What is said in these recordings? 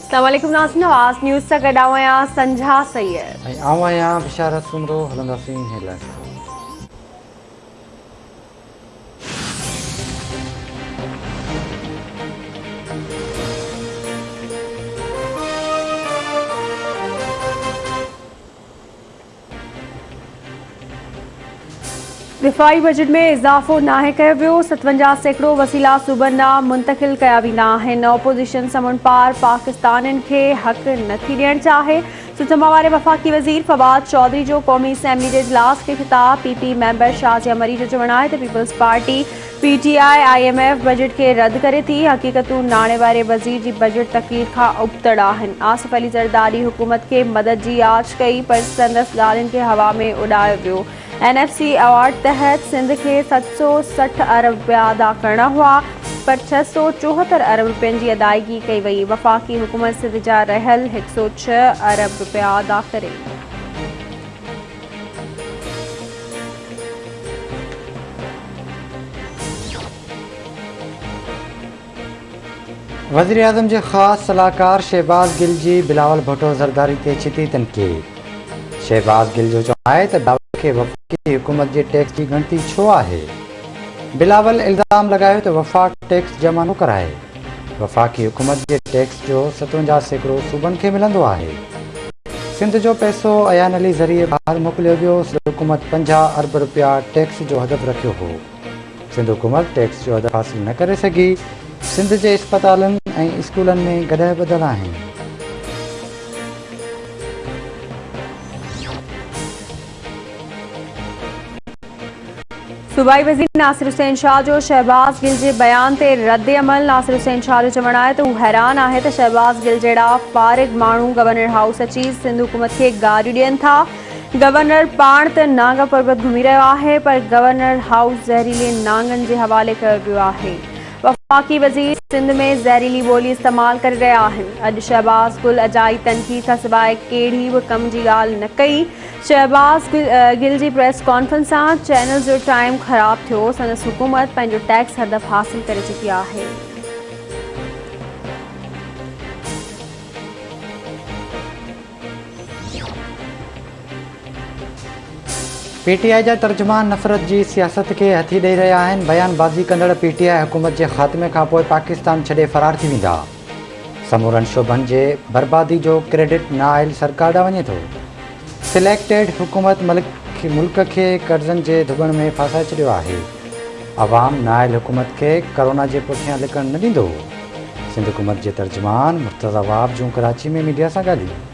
अस्सलामुअलैकुम नाज़रीन, आवाज़ न्यूज़ सां गॾु आहियां संझा सैयद। ऐं आऊं आहियां बिशारत सुमरो। हलंदासीं हेडलाइंस। दिफ़ाई बजट में इज़ाफ़ो नाहे कयो वियो। 57 वसीला सूबनि ॾांहुं मुंतक़िल कया वेंदा आहिनि। ऑपोज़िशन समुंड पार पाकिस्तानियुनि खे हक़ नथी ॾियणु चाहे। सुचमा वारे वफ़ाक़ी वज़ीर फवाद चौधरी जो क़ौमी असैम्बली जे इजलास खे ख़िताब। पीपी मेंबर शाज़िया मरी जो चवणु आहे त पीपल्स पार्टी पीटीआई IMF बजट खे रद्द करे थी। हक़ीक़तूं नाणे वारे वज़ीर जी बजट तक़रीर खां उबतड़ आहिनि। आसिफ अली ज़रदारी हुकूमत खे मदद जी आछ कई पर संदसि ॻाल्हियुनि खे हवा में उॾायो वियो। NFC अवार्ड तहत सिंध खे 760 अरब रुपया अदा करणा हुआ पर 674 अरब रुपयनि जी अदायगी कई वई। वफ़ाक़ी हुकूमत सिंध जा रहियल 106 अरब रुपया अदा करे। वज़ीर आज़म जे ख़ासि सलाहकार शहबाज़ गिल जी बिलावल भुट्टो ज़रदारी ते छिती तनक़ीद। शहबाज़ गिल जो चवणु आहे त बिलावल खे वफ़ाक़ी हुकूमत जे टैक्स जी गिणती छो आहे। बिलावल इल्ज़ाम लॻायो त वफ़ाक़ टैक्स जमा न कराए। वफ़ाक़ी हुकूमत जे टैक्स जो 57% सूबनि खे मिलंदो आहे। सिंध जो पैसो अयान अली ज़रिए ॿाहिरि मोकिलियो वियो। सिंध हुकूमत 50 अरब रुपया टैक्स जो हदफ़ रखियो हो। सिंध हुकूमत टैक्स जो हदफ़ हासिल न करे सघी। सिंध जे इस्पतालनि ऐं स्कूलनि में गॾह ॿधल आहिनि। सूबाई वज़ीर नासिर हुसैन शाह जो शहबाज़ गिल जे बयान ते रद्द अमल। नासिर हुसैन शाह जो चवणु आहे त हू हैरान आहे त शहबाज़ गिल जहिड़ा फारिग माण्हू गवर्नर हाउस अची सिंध हुकूमत खे गारियूं ॾियनि था। गवर्नर पाण त नांगा पर्बत घुमी रहियो आहे पर गवर्नर हाउस ज़हरीले नांगनि जे हवाले कयो वियो आहे। वफ़ाक़ी वज़ीर सिंध में ज़हरीली ॿोली इस्तेमालु करे रहिया आहिनि। अॼु शहबाज़ गुल अजाई तनक़ीद खां सवाइ कहिड़ी बि कम जी ॻाल्हि न कई। शहबाज़ गिल जी प्रेस कॉन्फ्रेंस सां चैनल जो टाइम ख़राब थियो। संदसि हुकूमत पंहिंजो टैक्स हदफ़ हासिल करे चुकी आहे। PTI जा तर्जुमान नफ़रत जी सियासत खे हथी ॾेई रहिया आहिनि। बयानबाज़ी कंदड़ PTI हुकूमत जे ख़ात्मे खां पोइ पाकिस्तान छॾे फ़रार थी वेंदा। समूरनि शोबनि जे बर्बादी जो क्रेडिट नाअहल सरकार ॾांहुं वञे थो। सिलेक्टेड हुकूमत मुल्क खे कर्ज़नि जे धुॿण में फासाए छॾियो आहे। अवाम नाअहल हुकूमत खे कोरोना जे पुठियां लिकण न ॾींदो। सिंध हुकूमत जे तर्जुमान मुर्तज़ा वाब जूं कराची में मीडिया सां ॻाल्हियूं।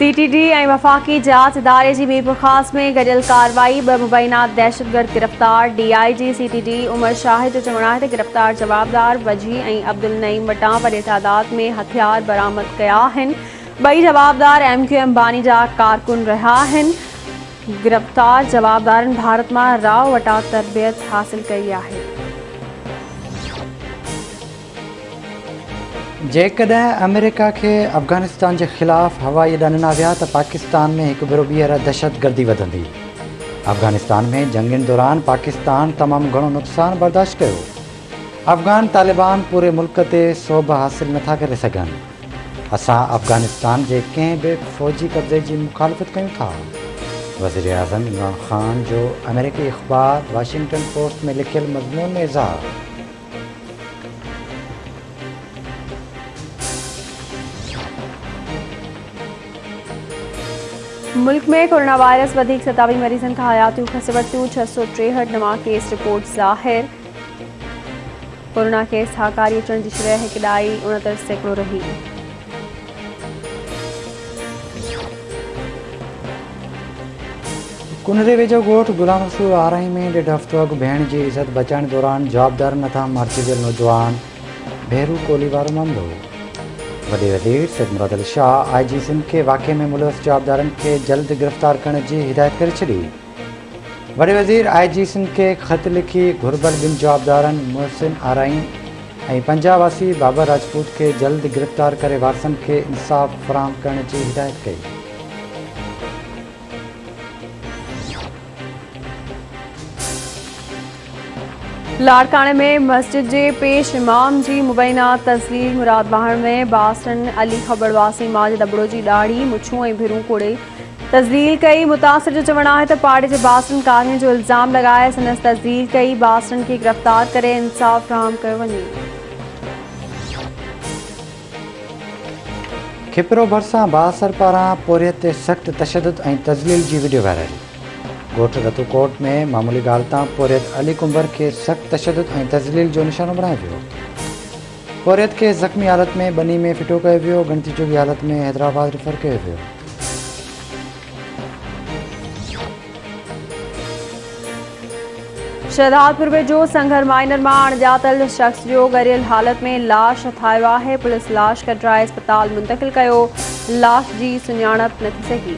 CTD ऐं वफ़ाक़ी जाच इदारे जी ॿी बरख़ास्त में गॾियल कार्रवाई। 2 मुबैना दहशतगर्द गिरफ़्तार। DIG CTD उमर शाहिद जो चवणु आहे त गिरफ़्तार जवाबदार वजी ऐं अब्दुल नईम वटां वॾे तादाद में हथियार बरामद कया आहिनि। ॿई जवाबदार MQM बानी जा कारकुन रहिया आहिनि। गिरफ़्तार जवाबदारनि भारत मां राव वटां तरबियत हासिल कई आहे। जेकॾहिं अमेरिका खे अफ़गानिस्तान जे ख़िलाफ़ हवाई अॾा ॾिना विया त पाकिस्तान में हिकु भेरो ॿीहर दहशतगर्दी वधंदी। अफ़गानिस्तान में जंगनि दौरान पाकिस्तान तमामु घणो नुक़सानु बर्दाश्त कयो। अफ़गान तालिबान पूरे मुल्क ते सोभ हासिल नथा करे सघनि। असां अफ़गानिस्तान जे कंहिं बि फ़ौजी कब्ज़े जी मुखालफ़त कयूं था। वज़ीर आज़म इमरान ख़ान जो अमेरिकी अख़बार वाशिंगटन पोस्ट में लिखियल मज़मून में इज़हार। मुल्क में कोरोना वायरस वधीक 27 मरीज़नि खां हयातियूं खसे वरितियूं। 663 नवां केस रिपोर्ट ज़ाहिर। कोरोना केस हाकारी अचण जी शरह 1.69% रही। कुनरे वेझो ॻोठ गुलाम रसूल आरही में 1.5 हफ़्तो अॻु भेण जी इज़त बचाइण दौरान जवाबदार नथा मारिजी वियल नौजवान भेरू कोली वारो मामिलो। वॾे वज़ीर सैयद मुराद अली शाह IG सिंध खे वाक़े में मुलविस जवाबदारनि खे जल्द गिरफ़्तार करण जी हिदायत करे छॾी। वॾे वज़ीर IG सिंध खे ख़त लिखी घुर्बल ॿिनि जवाबदारनि मुहसिन आरही ऐं पंजाबवासी बाबर राजपूत खे जल्द गिरफ़्तार करे वारसनि खे इंसाफ़ फ़राहम करण जी हिदायत कई। लाड़काने में मस्जिद जे पेश इमाम जी मुबैना तस्लील मुराद बहाण में बासन अली खबरवासी माजिद अबड़ो जी ॾाढ़ी मुछूं ऐं भिरूं कोड़े तस्लील कई। मुतासिर जो चवणु आहे त पाड़े जे बासन कारियुनि जो इल्ज़ाम लॻाए संदसि तस्लील कई। बासन खे गिरफ़्तार करे इंसाफ़ फ़राहम कयो वञे। खिपरो भरिसां बासर पारां पोरियत ते सख़्त तशदुद ऐं तज़लील जी वीडियो वायरल। ॻोठ रतूकोट में मामूली ॻाल्हि तां पोरियत अली कुंबर खे सख़्त तशदुद ऐं तज़लील जो निशानो बणायो वियो। पोरियत खे ज़ख़्मी हालत में बनी में फिटो कयो वियो। ॻणती चुगी हालत में हैदराबाद रेफर कयो वियो। शहदादपुर वेझो संघर माइनर मां अणॼातल शख़्स जो ॻरियल हालत में लाश हथायो आहे। पुलिस लाश कटराए अस्पताल मुंतक़िल कयो। लाश जी सुञाणप न थी सघी।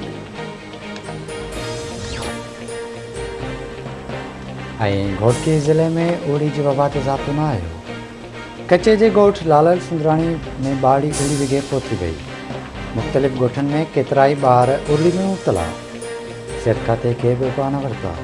ऐं घोटकी ज़िले में उड़ी जी वबा ते ज़ाब्तो न आयो। कचे जे ॻोठ लालल सुंदराणी में ॿाड़ी उड़ी विघे पहुती वई। मुख़्तलिफ़ ॻोठनि में केतिराई ॿार उड़ी में मुब्तला। सिहत खाते के बि उपाउ न वरिता।